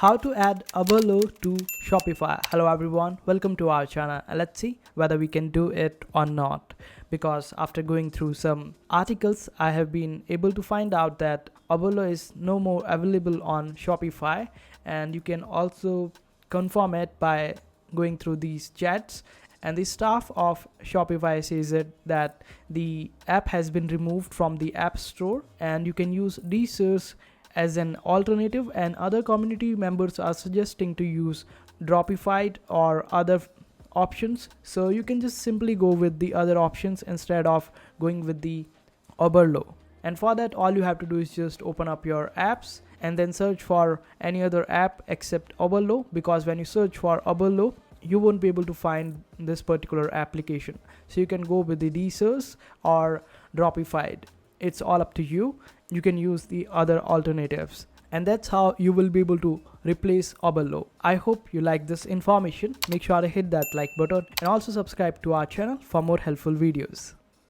How to add Oberlo to Shopify. Hello everyone, welcome to our channel, and let's see whether we can do it or not. Because after going through some articles, I have been able to find out that Oberlo is no more available on Shopify, and you can also confirm it by going through these chats. And the staff of Shopify says that the app has been removed from the App Store and you can use DSers as an alternative, and other community members are suggesting to use Dropify or other options. So you can just simply go with the other options instead of going with the Oberlo. And for that, all you have to do is just open up your apps and then search for any other app except Oberlo, because when you search for Oberlo, you won't be able to find this particular application. So you can go with the DSers or Dropify. It's all up to you. You can use the other alternatives. And that's how you will be able to replace Oberlo. I hope you like this information. Make sure to hit that like button and also subscribe to our channel for more helpful videos.